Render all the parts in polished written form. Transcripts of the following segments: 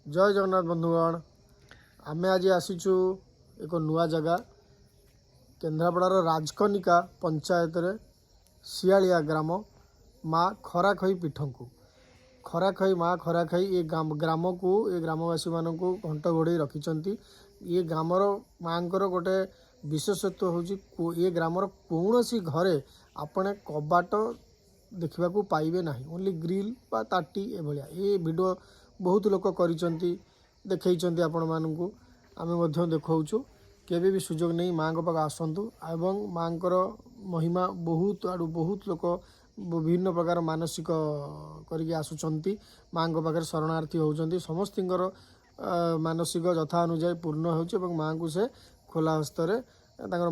जय जगन्नाथ बंधुगण आमे आज आसीचु एक नुआ जगह केन्द्रापड़ार राजकनिका पंचायत रे सियालिया ग्राम माँ खराखई पीठ को खराखई माँ खराखई ये ग्राम को ये ग्रामवासी मान घंट घोड़े रखिंट ये ग्रामर माँ गोटे विशेषत्व हूँ ये ग्रामर कौन सी घरे आपने कबाट देखा पाइबे ना ओनली ग्रिल बा ताटी एभलिया ये वीडियो बहुत लोक देखते आपण मानू आम देखु केबे भी सुजोग नहीं माँ पाख आसतु एवं माँ महिमा बहुत आड़ू बहुत लोक विभिन्न प्रकार मानसिक करके आसुंच माँ पाखे शरणार्थी होती समस्त मानसिक यथा अनुजाई पूर्ण हो माँ को से खोला हस्तर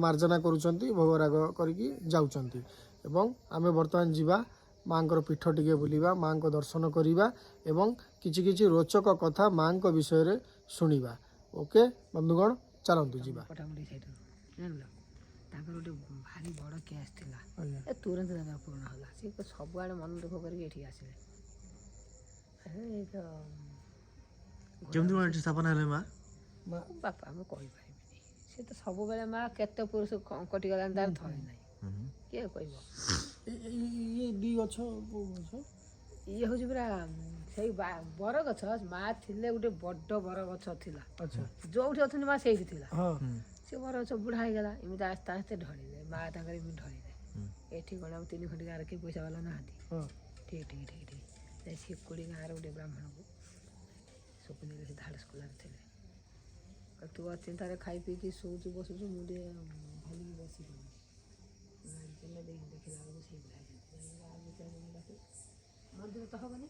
मार्जना करुँच भोगराग करके जाऊँच आम बर्तमान जावा माँ पीठ टिके बुलवा माँ को दर्शन करवा एवं किछि किछि रोचक कथा माँ को विषय रे शुणा ओके बंधुगण चलतु जी भारी बड़ केस थिला तुरंत पूर्ण होला से सब आड़े मन दुख करके आसिले केमती मां स्थापन हेले मां बापा मैं कहि पारिबिनी से तो सब बेले मां केते पुरुष कटि गलान तार थय नै के कहबो ये दी गछ ये हूँ पूरा से बर गछ माँ थिले गोटे बड़ बर गछ थिला अच्छा जो अच्छे माँ से से बर गछ बुढ़ा हो गला एमती आस्ते आस्ते ढलिले माँ तांकर ढलिले एठी कौन हम 3 खंड गाँव के पैसा वाला ना ठीक ठीक ठीक ठीक शिवकुड़ी गाँव गोटे ब्राह्मण को स्वप्न से धाड़ स्कूल थे तू अचिंतार खाई पी कि शोचु बसुचु मुझे भल बस देखला मंदिर तो हबनी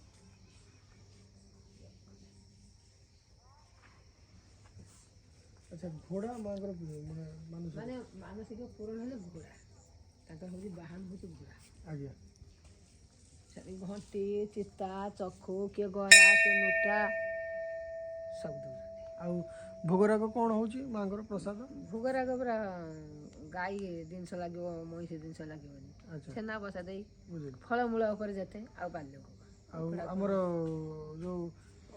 अच्छा घोड़ा मांगर माने मानसिक पूर्ण हेले घोड़ा ताकर होजी बाहन होजी घोड़ा आज्ञा सरी घंटी चिता चखु के गरा के नोटा सब दो आउ भोगराग कौन होची मांगर प्रसाद भोगराग पूरा गाई जिनस लगे महिष जिनस लगे अच्छा छेना बसा दे बुझिल फलमूल ऊपर जेते आ बाल्य आउ हमर जो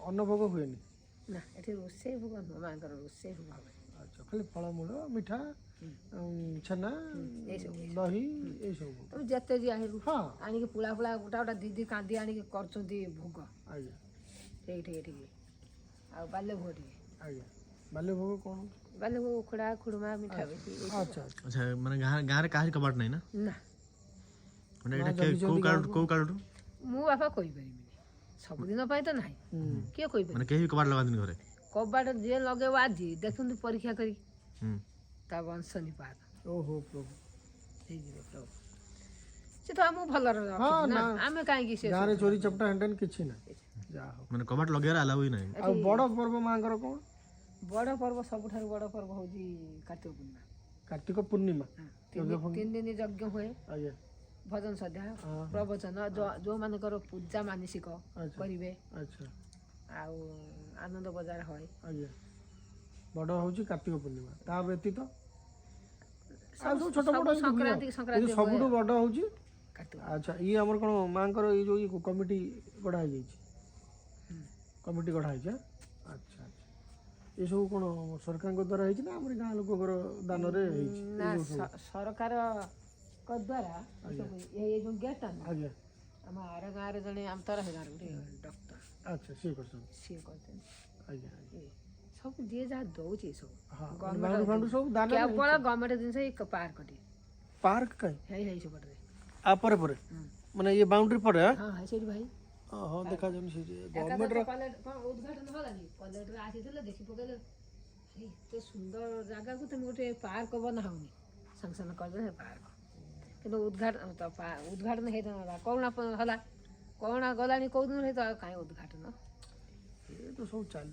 अन्न भोग हुएनी ना एठी रोसे भोग मांगर रोसे भोग अच्छा खाली फलमूल मिठा छेना दही ए सब तुम जेते जी आही हां आनी के पुला पुला गोटा गोटा दीदी कांदी आनी के करछंती भोग आज्ञा ठीक ठीक ठीक आ बाल्य भोग आज्ञा बाल्य भोग कौन बाल्य भोग उखड़ा खुड़मा मिठा बेसी अच्छा अच्छा माने गाँ रे काहे कबाट नै ना ना माने एटा को काडू मु बापा कहि परिबिनी सब दिन पाए तो नाही के कहि माने केही कबाट लगा दिन घरे कबाट जे लगेवा आज देखुन परीक्षा करी ता वंश निपात ओहो प्रभु हे जी प्रभु से तो हम भल ना आमे काहे की से गाँ रे चोरी चपटा हंडन किछि ना जा हो माने कबाट लगेरा अलाउ नै आ बड़ पर्व मांगर कौन बड़ पर्व सबठार बड़ पर्व होजी कार्तिक पूर्णिमा कार्तिक पूर्णिमा 3 दिन यज्ञ हुए आज्ञा भजन सद्या प्रवचन जो मानकर पूजा मानसिक करिवे अच्छा आउ आनंद बजार होय आज्ञा बड़ होची कार्तिक पूर्णिमा ता व्यतीत सब छोट बड़ संक्रांति संक्रांति सबुठु बड़ होची कार्तिक अच्छा ये हमर कोन मांकर ये जो ये कमिटी गढ़ा जाई कमिटी गढ़ा है अच्छा अच्छा ये सब कौन सरकार को द्वारा है ना हमर गाँ लोक दान रे ना सरकार को द्वारा ये जो गेट है आज्ञा हम आर गाँव रे जने हम तर हेगार गोटे डॉक्टर अच्छा सी करसन सी करते आज्ञा सब जे जा दउची सब हां गवर्नमेंट फंड सब दान केवल गवर्नमेंट दिन से एक पार्क कटी पार्क कई है सब रे आ परे माने ये बाउंड्री पर है हां है सेठी भाई हां देखा जन से गवर्नमेंट रे उद्घाटन होला नी कॉलेज रे आसीथिले देखि पकेले एते सुंदर जगह को तुम गोटे पार्क बनाउनी संक्शन कर दे पार्क किंतु उद्घाटन हे ना कोना होला कोना गलानी को दिन हे तो काई उद्घाटन ये तो सब चल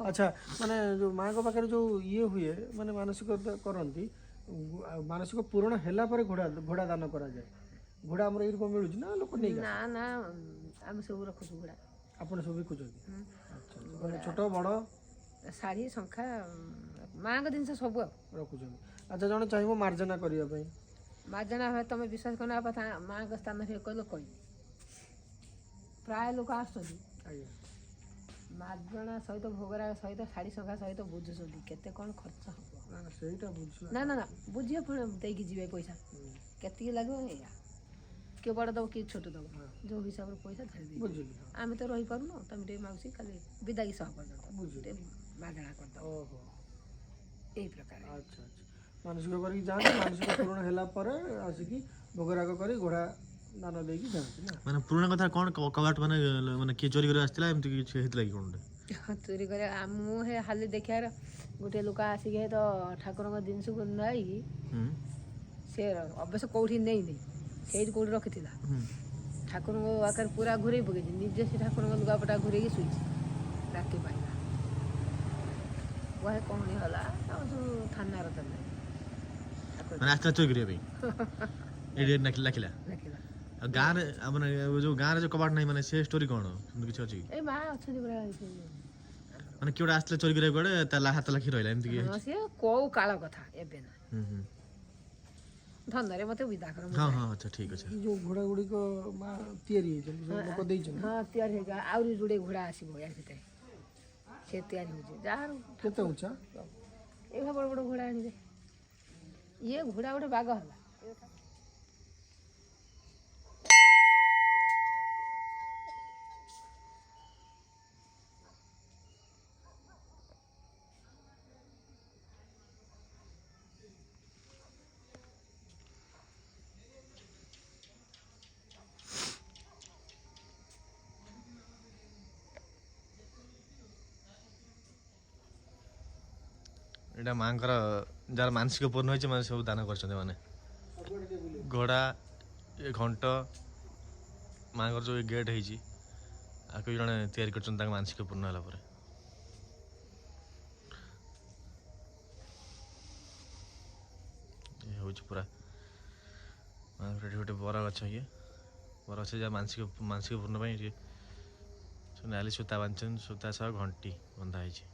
अच्छा माने जो माँ को पाखे जो ये हुए माने मानसिक करती मानसिक पूर्ण हैला पर घोड़ा घोड़ा दान करा जाए घोड़ा हमर एरको मिलुछ ना लोक नहीं ना ना हम सब रखु घोड़ा अपन सब भी खुजती अच्छा छोट बड़ शाढ़ी शंखा माँ को दिन सब रखुछ अच्छा जन चाहिए मार्जना करने मार्जना है तुम विश्वास करना पता माँ को स्थान कह कही प्राय लोक आस ମାଗଣା ସହିତ ଭୋଗରାଗ ସହିତ ଶାଢ଼ୀ ଶଙ୍ଖା ସହିତ ବୁଝୁଛନ୍ତି କେତେ କ'ଣ ଖର୍ଚ୍ଚ ହେବ। ନା ସେଇଟା ବୁଝିବା। ନା ନା ନା ବୁଝିବେ ପୁଣି ଦେଇକି ଯିବେ ପଇସା କେତିକି ଲାଗିବ ଏଇଆ। କିଏ ବଡ଼ ଦେବ କିଏ ଛୋଟ ଦେବ ଯେଉଁ ହିସାବରେ ପଇସା ଧରି ଦେଇଯିବ। ବୁଝିଲି। ଆମେ ତ ରହିପାରୁନୁ ତମେ ଟିକେ ମାଉସୀ ଖାଲି ବିଦାକି ସହ କରିଦେବ ବୁଝିଲି। ଟିକେ ମାଗଣା କରିଦେବ ଓହୋ ଏଇ ପ୍ରକାର। ଆଚ୍ଛା ଆଚ୍ଛା ମାନସିକ କରିକି ଯାଆନ୍ତି, ମାନସିକ ପୂରଣ ହେଲା ପରେ ଆସିକି ଭୋଗରାଗ କରି ଘୋଡ଼ା ଦାନ ଦେଇକି ଯାଆନ୍ତି ନା। ମାନେ ପୁରୁଣା କଥା କ'ଣ କବାଟ ମାନେ ମାନେ କିଏ ଚୋରି କରି ଆସିଥିଲା ଏମିତି କିଛି ହେଇଥିଲା କି କ'ଣ ଗୋଟେ? ଚୋରି କରିବା ମୁଁ ହେ ହାଲି ଦେଖିବାର ଗୋଟିଏ ଲୋକ ଆସିକି ତ ଠାକୁରଙ୍କ ଜିନିଷକୁ ନେଇକି ହୁଁ ସେ ଅବଶ୍ୟ କେଉଁଠି ନେଇନି ସେଇଠି କେଉଁଠି ରଖିଥିଲା। ହୁଁ ଠାକୁରଙ୍କ ଆକାରରେ ପୁରା ଘୁରେଇ ପକେଇଛି ନିଜେ ସେ ଠାକୁରଙ୍କ ଲୁଗାପଟା ଘୁରେଇକି ଶୋଇଛି। ରାତି ପାଇଲା ବହେ କହୁଣି ହେଲା ଆଉ ସବୁ ଥାନାର ଦେଲେ ମାନେ ଆସିଥିଲା ଚୋରି କରିବା ପାଇଁ ଏଇଠି ଲେଖିଲା। ଦେଖିଲା ଆଉ ଗାଁରେ ମାନେ ଯୋଉ ଗାଁରେ ଯୋଉ କବାଟ ନାହିଁ ମାନେ ସେ ଷ୍ଟୋରି କ'ଣ ସେମିତି କିଛି ଅଛି କି? ଏଇ ମା ଅଛନ୍ତି ପୁରା ମାନେ କିଏ ଗୋଟେ ଆସିଥିଲେ ଚୋରି କରିବାକୁ କୁଆଡ଼େ ତା ହାତ ଲାଖି ରହିଲା ଏମିତି କି? ହଁ ସିଏ କୋଉ କାଳ କଥା ଏବେ ନା ହୁଁ ଧନ୍ଦାରେ ମୋତେ ବିଦା କର। ହଁ ହଁ ଆଚ୍ଛା ଠିକ୍ ଅଛି। ଏଇ ଯୋଉ ଘୋଡ଼ା ଗୁଡ଼ିକ ମା ତିଆରି ହେଇଛନ୍ତି ସବୁ ଲୋକ ଦେଇଛନ୍ତି। ହଁ ତିଆରି ହେଇଯିବ ଆହୁରି ଯୋଡ଼େ ଘୋଡ଼ା ଆସିବ ୟା ଭିତରେ ସେ ତିଆରି ହେଉଛି ଯାହାର କେତେ ଉଞ୍ଚା? ଏଇଭଳିଆ ବଡ଼ ବଡ଼ ଘୋଡ଼ା ଆଣିବେ। ଇଏ ଘୋଡ଼ା ଗୋଟେ ବାଗ ହେଲା। ଏଇଟା ମାଆଙ୍କର ଯାହାର ମାନସିକ ପୂର୍ଣ୍ଣ ହେଇଛି ମାନେ ସବୁ ଦାନ କରିଛନ୍ତି ମାନେ ଘୋଡ଼ା ଏ ଘଣ୍ଟ ମାଆଙ୍କର ଯେଉଁ ଗେଟ୍ ହେଇଛି ଆକୁ ବି ଜଣେ ତିଆରି କରିଛନ୍ତି ତାଙ୍କ ମାନସିକ ପୂର୍ଣ୍ଣ ହେଲା ପରେ। ଏ ହେଉଛି ପୁରା ମାଆଙ୍କର ଏଠି ଗୋଟେ ବର ଗଛ ବର ଗଛ ଯାହା ମାନସିକ ପୂର୍ଣ୍ଣ ପାଇଁ ସେ ନାଲି ସୂତା ବାନ୍ଧିଛନ୍ତି ସୂତା ସହ ଘଣ୍ଟି ବନ୍ଧା ହେଇଛି।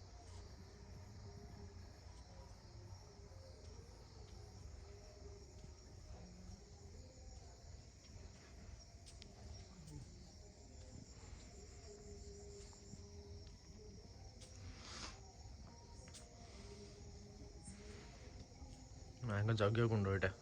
ମାଆଙ୍କ ଯଜ୍ଞ କୁଣ୍ଡ ଏଇଟା।